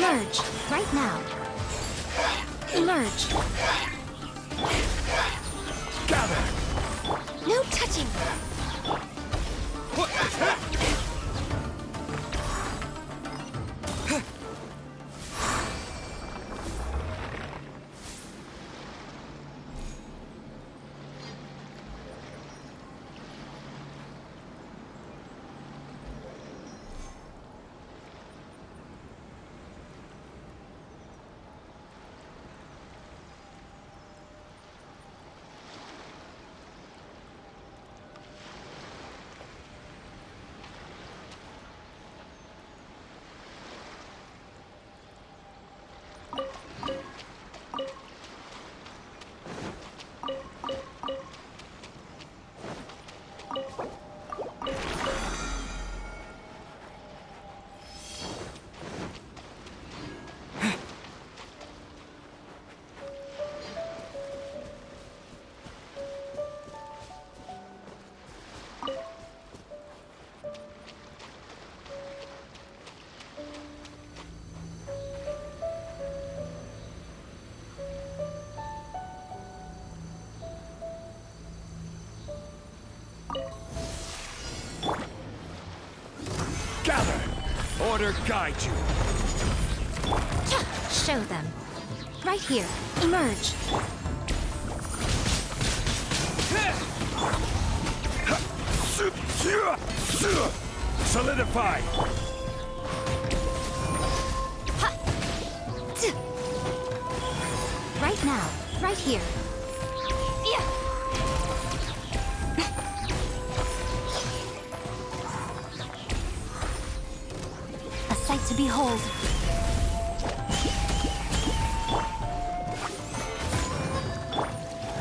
Emerge, right now. Emerge. Gather! No touching! Gather! Order guide you. Show them. Right here. Emerge. Solidify! Right now. Right here. A sight to behold.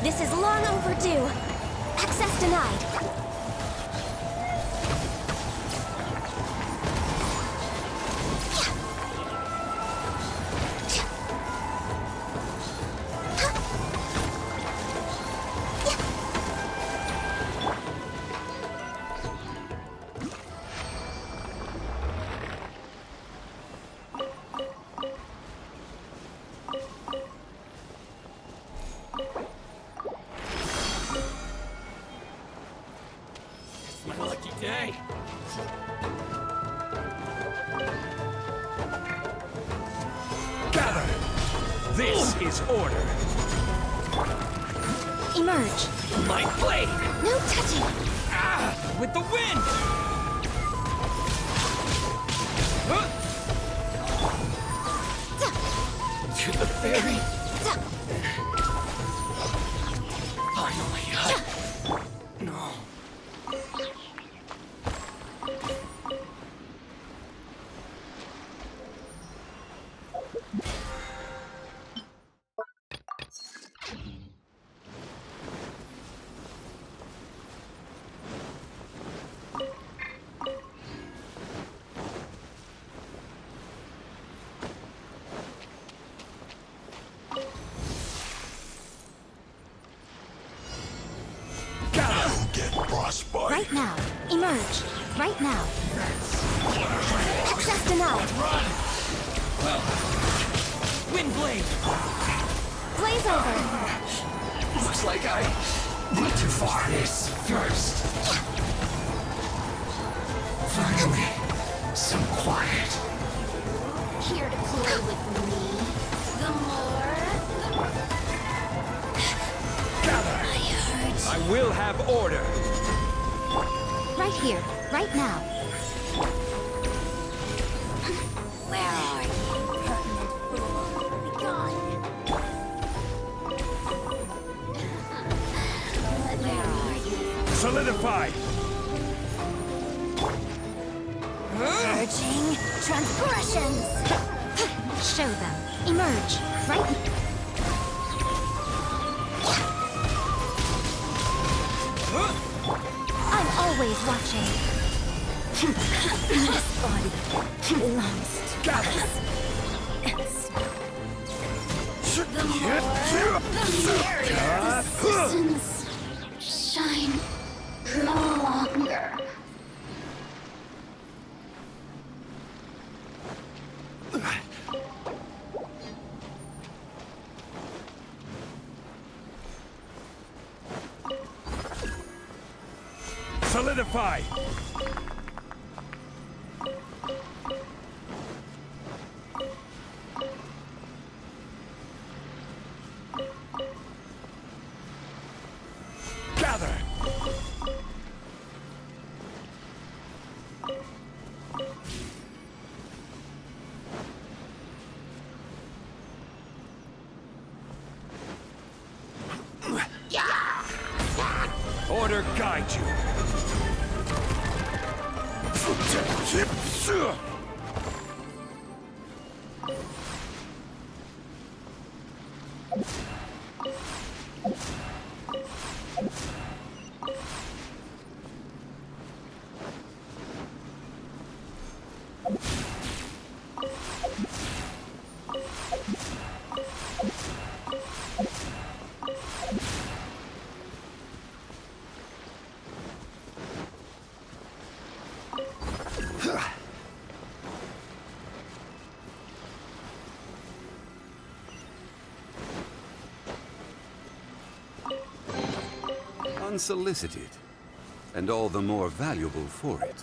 This is long overdue. Access denied. My lucky day. Gather! This is order. Emerge. My blade! No touching. Ah! With the wind! Huh? To the ferry! Finally, No. Right now. Emerge. Right now. Access denied. Wind blade! Blaze over. Looks like I went too far. This first. Finally, some quiet. Here to play with me. The more... Gather! I hurt. I will have order. Right here. Right now. Where are you, pertinent fool? Be gone. Where are you? Solidify! Urging transgressions! Show them. Emerge. Right. I'm always watching. This body belongs to us. The more, the merrier. The seasons shine longer. Solidify! Gather! Order guide you. Unsolicited, and all the more valuable for it.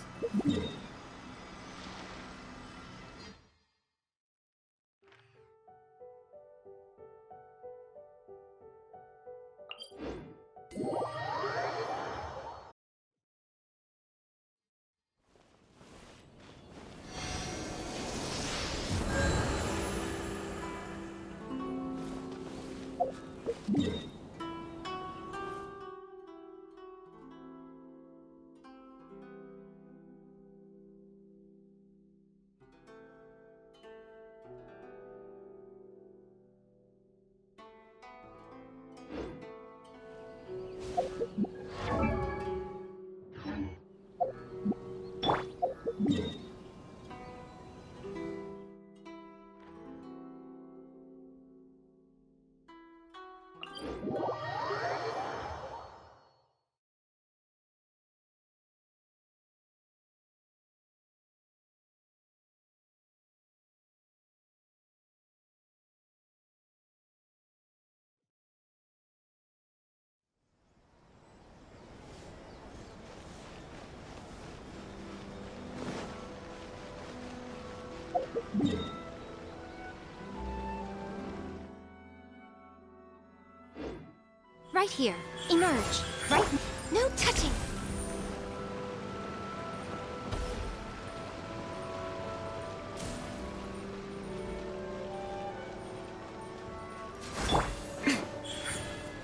Right here. Emerge. Right. No touching.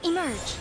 Emerge.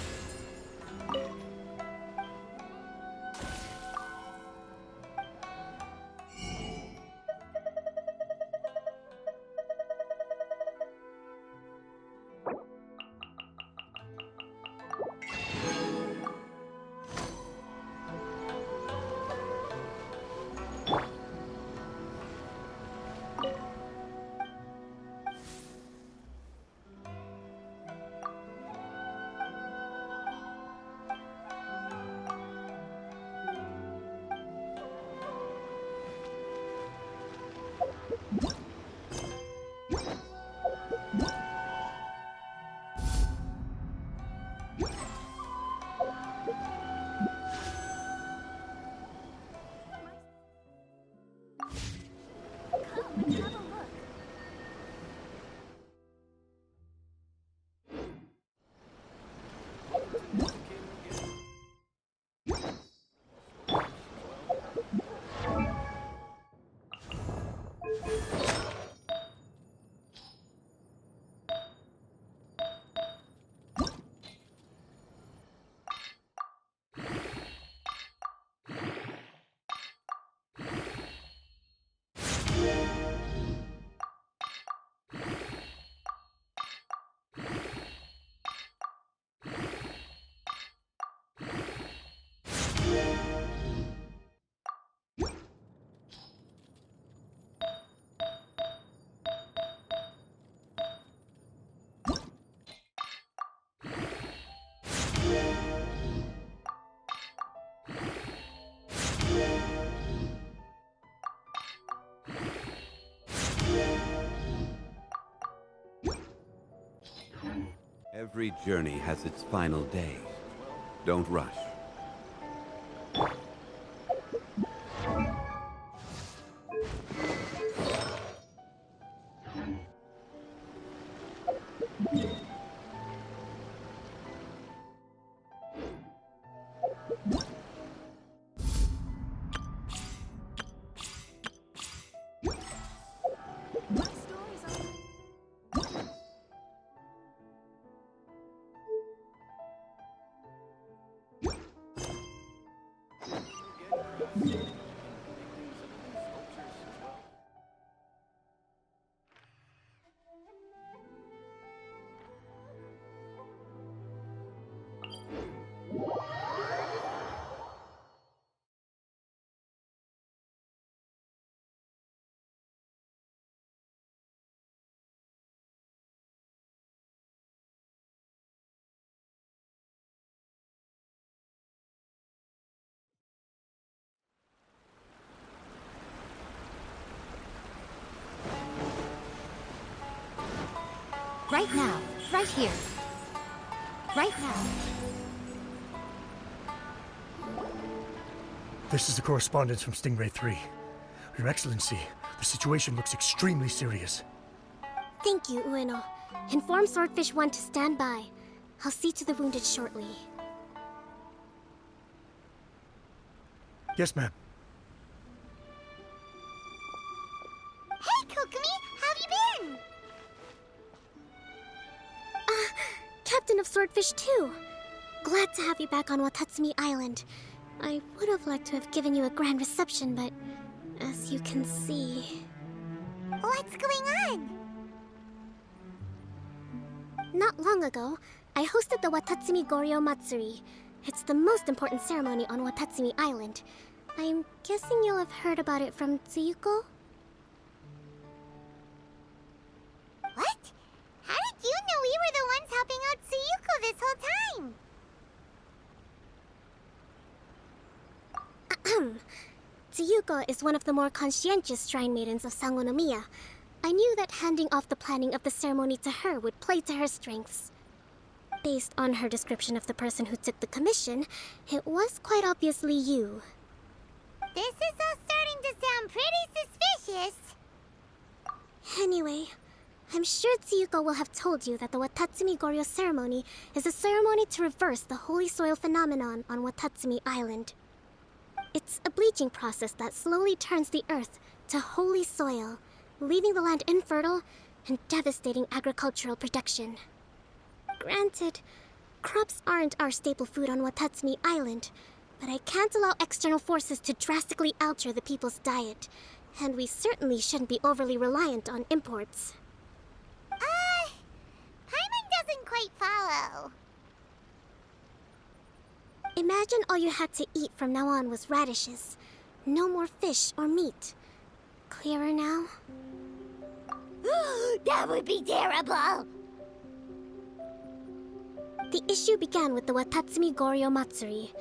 Every journey has its final day. Don't rush. Right now. Right here. Right now. This is the correspondence from Stingray 3. Your Excellency, the situation looks extremely serious. Thank you, Ueno. Inform Swordfish 1 to stand by. I'll see to the wounded shortly. Yes, ma'am. Hey, Kokumi! How have you been? Captain of Swordfish 2. Glad to have you back on Watatsumi Island. I would have liked to have given you a grand reception, but as you can see... What's going on? Not long ago, I hosted the Watatsumi Goryo Matsuri. It's the most important ceremony on Watatsumi Island. I'm guessing you'll have heard about it from Tsuyuko? What? How did you know we were the ones helping out Tsuyuko this whole time? Tsuyuko is one of the more conscientious shrine maidens of Sangonomiya. I knew that handing off the planning of the ceremony to her would play to her strengths. Based on her description of the person who took the commission, it was quite obviously you. This is all starting to sound pretty suspicious. Anyway, I'm sure Tsuyuko will have told you that the Watatsumi Goryo ceremony is a ceremony to reverse the holy soil phenomenon on Watatsumi Island. It's a bleaching process that slowly turns the earth to holy soil, leaving the land infertile and devastating agricultural production. Granted, crops aren't our staple food on Watatsumi Island, but I can't allow external forces to drastically alter the people's diet, and we certainly shouldn't be overly reliant on imports. Paimon doesn't quite follow. Imagine all you had to eat from now on was radishes. No more fish or meat. Clearer now? That would be terrible! The issue began with the Watatsumi Goryo Matsuri.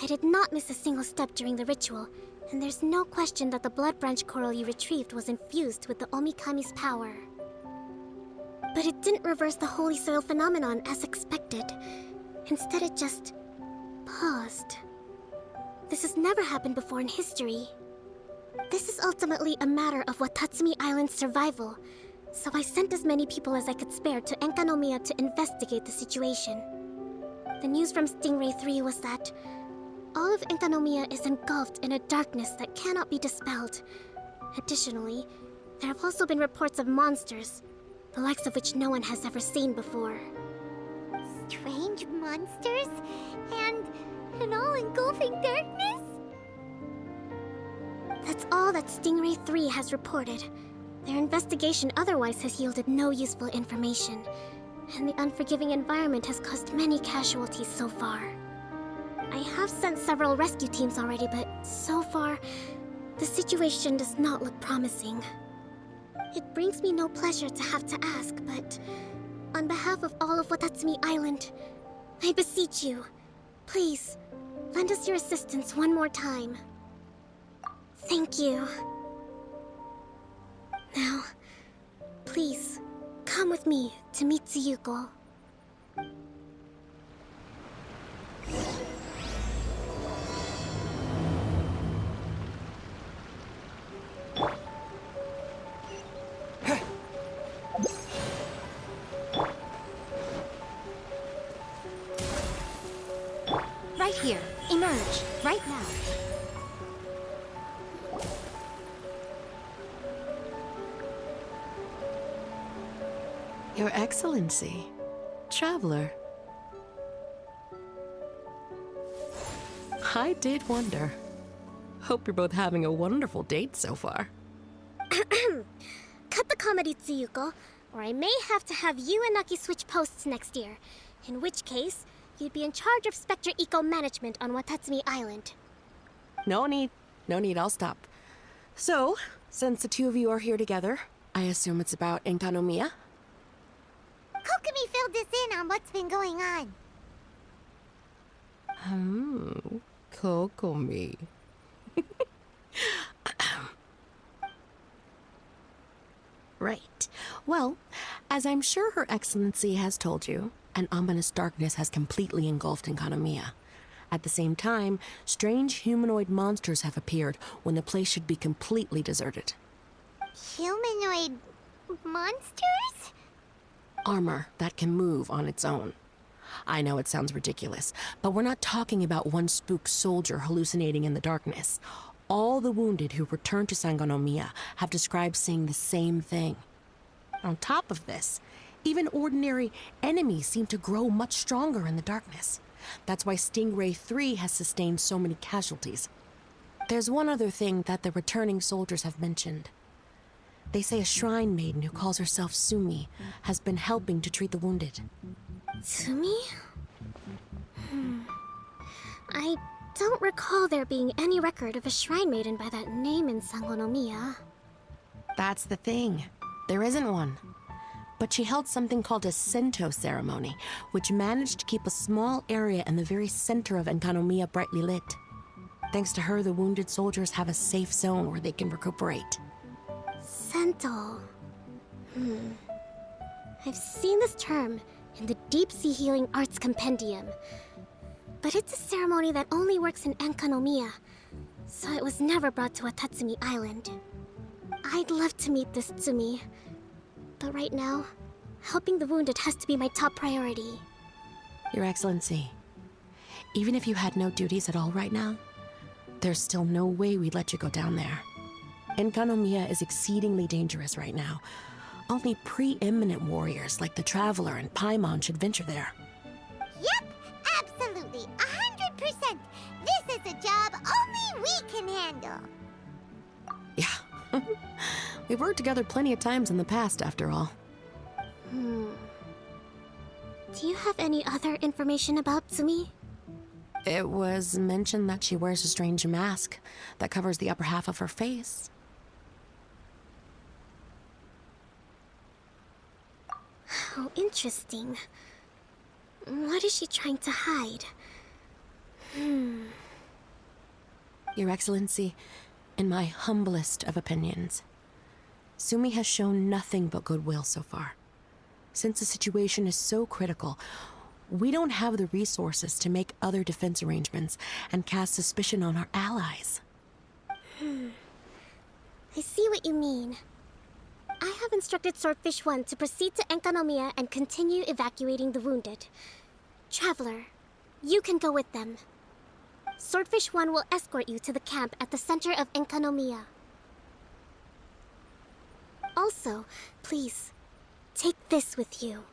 I did not miss a single step during the ritual, and there's no question that the blood branch coral you retrieved was infused with the Omikami's power. But it didn't reverse the holy soil phenomenon as expected. Instead, it just paused. This has never happened before in history. This is ultimately a matter of Watatsumi Island's survival, so I sent as many people as I could spare to Enkanomiya to investigate the situation. The news from Stingray 3 was that all of Enkanomiya is engulfed in a darkness that cannot be dispelled. Additionally, there have also been reports of monsters, the likes of which no one has ever seen before. Strange monsters? And an all-engulfing darkness? That's all that Stingray 3 has reported. Their investigation otherwise has yielded no useful information, and the unforgiving environment has caused many casualties so far. I have sent several rescue teams already, but so far, the situation does not look promising. It brings me no pleasure to have to ask, but on behalf of all of Watatsumi Island, I beseech you, please, lend us your assistance one more time. Thank you. Now, please, come with me to meet Tsuyuko. Right here. Emerge. Right now. Your Excellency, Traveler. I did wonder. Hope you're both having a wonderful date so far. Cut the comedy, Tsuyuko, or I may have to have you and Naki switch posts next year. In which case, you'd be in charge of Spectre Eco Management on Watatsumi Island. No need. No need, I'll stop. So, since the two of you are here together, I assume it's about Enkanomiya? Kokomi filled us in on what's been going on. Kokomi. Right. Well, as I'm sure Her Excellency has told you, an ominous darkness has completely engulfed Enkanomiya. At the same time, strange humanoid monsters have appeared when the place should be completely deserted. Humanoid monsters? Armor that can move on its own. I know it sounds ridiculous, but we're not talking about one spook soldier hallucinating in the darkness. All the wounded who returned to Sangonomiya have described seeing the same thing. On top of this, even ordinary enemies seem to grow much stronger in the darkness. That's why Stingray 3 has sustained so many casualties. There's one other thing that the returning soldiers have mentioned. They say a shrine maiden who calls herself Sumi has been helping to treat the wounded. Tsumi? I don't recall there being any record of a shrine maiden by that name in Sangonomiya. That's the thing. There isn't one. But she held something called a Sento ceremony, which managed to keep a small area in the very center of Enkanomiya brightly lit. Thanks to her, the wounded soldiers have a safe zone where they can recuperate. Sento. I've seen this term in the Deep Sea Healing Arts Compendium. But it's a ceremony that only works in Enkanomiya, so it was never brought to Watatsumi Island. I'd love to meet this Tsumi, but right now, helping the wounded has to be my top priority. Your Excellency, even if you had no duties at all right now, there's still no way we'd let you go down there. Enkanomiya is exceedingly dangerous right now. Only preeminent warriors like the Traveler and Paimon should venture there. Yep, absolutely, 100%. This is a job only we can handle. Yeah. We've worked together plenty of times in the past, after all. Do you have any other information about Tsumi? It was mentioned that she wears a strange mask that covers the upper half of her face. How interesting. What is she trying to hide? Your Excellency, in my humblest of opinions, Sumi has shown nothing but goodwill so far. Since the situation is so critical, we don't have the resources to make other defense arrangements and cast suspicion on our allies. I see what you mean. I have instructed Swordfish 1 to proceed to Enkanomiya and continue evacuating the wounded. Traveler, you can go with them. Swordfish 1 will escort you to the camp at the center of Enkanomiya. Also, please, take this with you.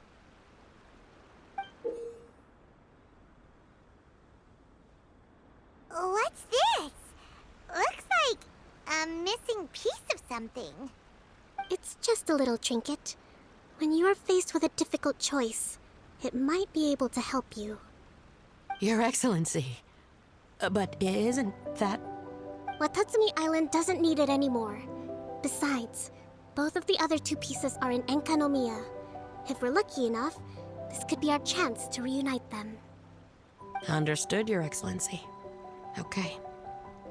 What's this? Looks like a missing piece of something. It's just a little trinket. When you are faced with a difficult choice, it might be able to help you. Your Excellency. But isn't that... Watatsumi Island doesn't need it anymore. Besides, both of the other two pieces are in Enkanomiya. If we're lucky enough, this could be our chance to reunite them. Understood, Your Excellency. Okay.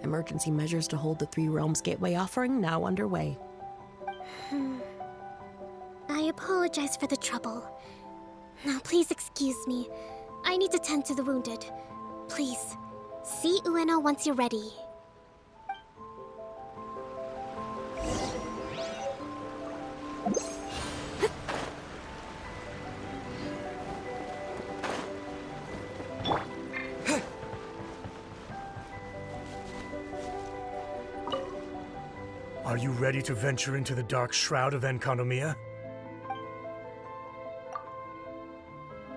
Emergency measures to hold the Three Realms Gateway offering now underway. I apologize for the trouble. Now please excuse me. I need to tend to the wounded. Please, see Ueno once you're ready. Are you ready to venture into the dark shroud of Enkanomiya?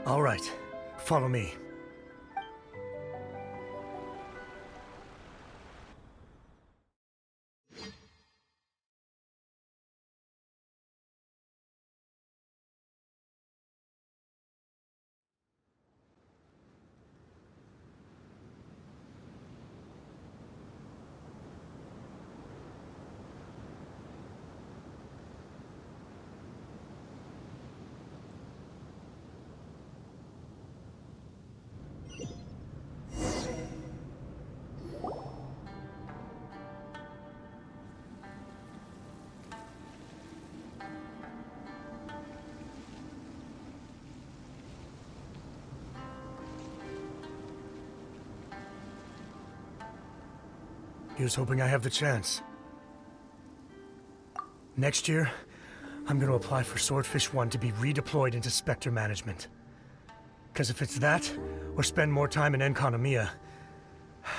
All right, follow me. Here's hoping I have the chance. Next year, I'm gonna apply for Swordfish 1 to be redeployed into Spectre management. Because if it's that, or spend more time in Enconomia,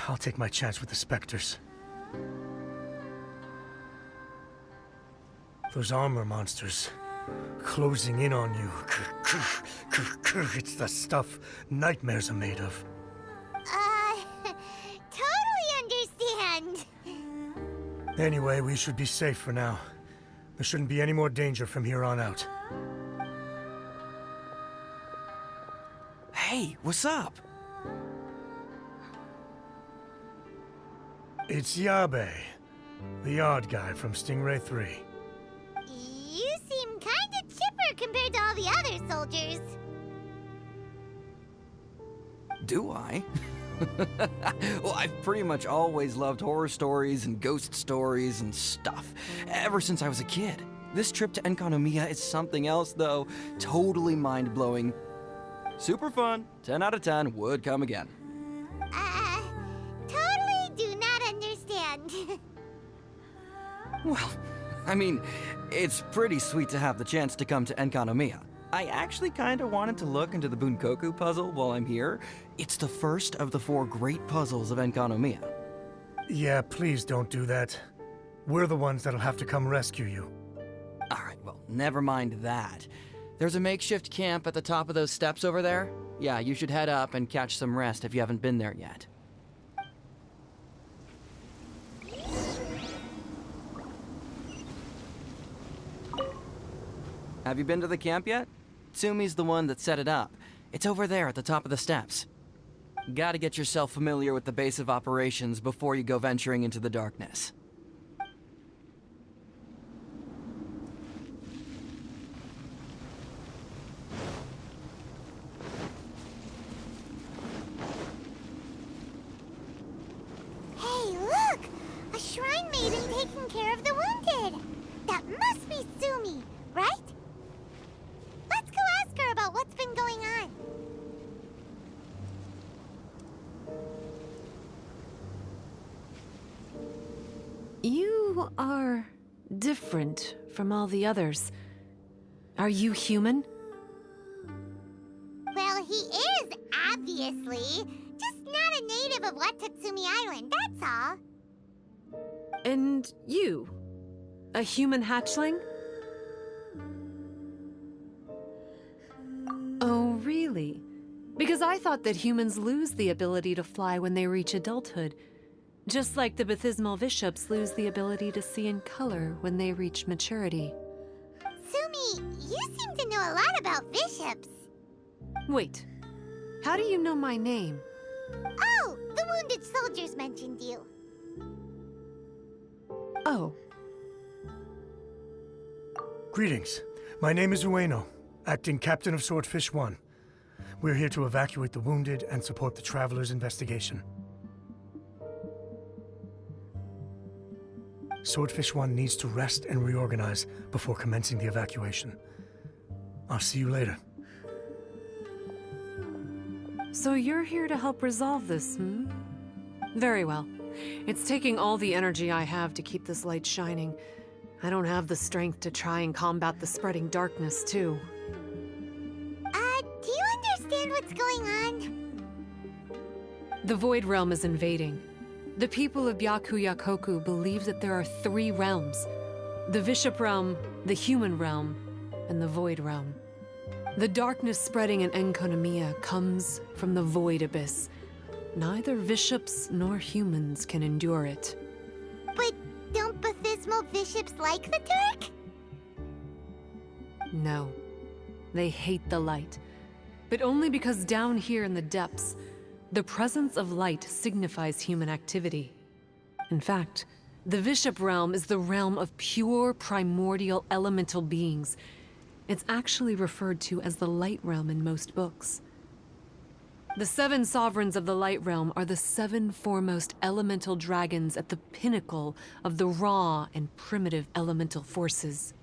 I'll take my chance with the Spectres. Those armor monsters, closing in on you. It's the stuff nightmares are made of. Totally understand. Anyway, we should be safe for now. There shouldn't be any more danger from here on out. Hey, what's up? It's Yabe, the odd guy from Stingray 3. You seem kinda chipper compared to all the other soldiers. Do I? Well, I've pretty much always loved horror stories and ghost stories and stuff, ever since I was a kid. This trip to Enconomia is something else, though. Totally mind-blowing. Super fun. 10 out of 10 would come again. Totally do not understand. Well, I mean, it's pretty sweet to have the chance to come to Enconomia. I actually kinda wanted to look into the Bunkoku puzzle while I'm here. It's the first of the 4 great puzzles of Enconomia. Yeah, please don't do that. We're the ones that'll have to come rescue you. Alright, well, never mind that. There's a makeshift camp at the top of those steps over there. Yeah, you should head up and catch some rest if you haven't been there yet. Have you been to the camp yet? Tsumi's the one that set it up. It's over there at the top of the steps. Gotta get yourself familiar with the base of operations before you go venturing into the darkness. Hey, look! A shrine maiden taking care of the wounded! That must be Sumi, right? Let's go ask her about what's been going on. You are different from all the others. Are you human? Well, he is, obviously. Just not a native of Watatsumi Island, that's all. And you? A human hatchling? Oh, really? Because I thought that humans lose the ability to fly when they reach adulthood. Just like the Bathismal Bishops lose the ability to see in color when they reach maturity. Sumi, you seem to know a lot about bishops. Wait, how do you know my name? Oh, the wounded soldiers mentioned you. Oh, Greetings. My name is Ueno, acting captain of Swordfish 1. We're here to evacuate the wounded and support the traveler's investigation. Swordfish 1 needs to rest and reorganize before commencing the evacuation. I'll see you later. so you're here to help resolve this, hmm? Very well. It's taking all the energy I have to keep this light shining. I don't have the strength to try and combat the spreading darkness, too. Do you understand what's going on? The Void Realm is invading. The people of Byakuyakoku believe that there are 3 realms. The Bishop Realm, the Human Realm, and the Void Realm. The darkness spreading in Enconomia comes from the Void Abyss. Neither bishops nor humans can endure it. But don't Bathismal bishops like the dark? No. They hate the light. But only because down here in the depths, the presence of light signifies human activity. In fact, the Bishop Realm is the realm of pure primordial elemental beings. It's actually referred to as the Light Realm in most books. The 7 sovereigns of the Light Realm are the 7 foremost elemental dragons at the pinnacle of the raw and primitive elemental forces.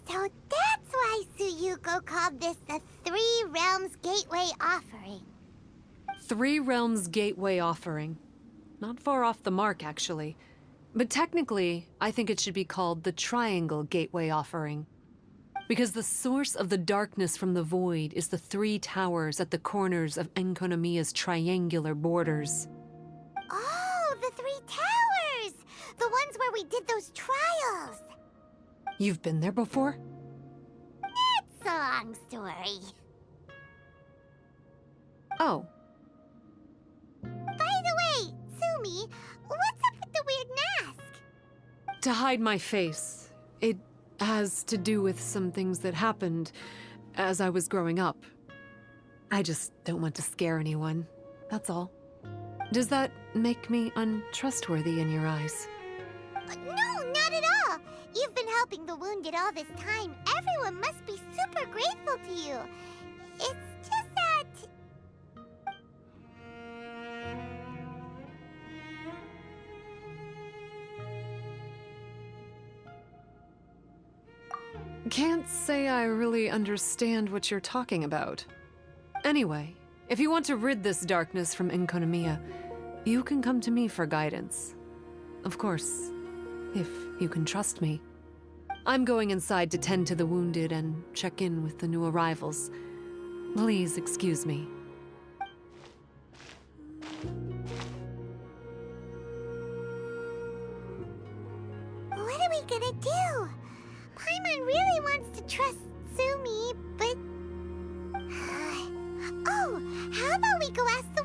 So that's why Suyuko called this the 3 Realms Gateway Offering. 3 Realms Gateway Offering. Not far off the mark, actually. But technically, I think it should be called the Triangle Gateway Offering. Because the source of the darkness from the void is the 3 towers at the corners of Enkonomiya's triangular borders. Oh, the 3 towers! The ones where we did those trials! You've been there before? It's a long story. Oh. By the way, Sumi, what's up with the weird mask? To hide my face. It has to do with some things that happened as I was growing up. I just don't want to scare anyone, that's all. Does that make me untrustworthy in your eyes? No, not at all. You've been helping the wounded all this time. Everyone must be super grateful to you. It's just that... Can't say I really understand what you're talking about. Anyway, if you want to rid this darkness from Enkonomiya, you can come to me for guidance. Of course, if you can trust me. I'm going inside to tend to the wounded and check in with the new arrivals. Please excuse me. What are we gonna do? Paimon really wants to trust Sumi, but... Oh, how about we go ask the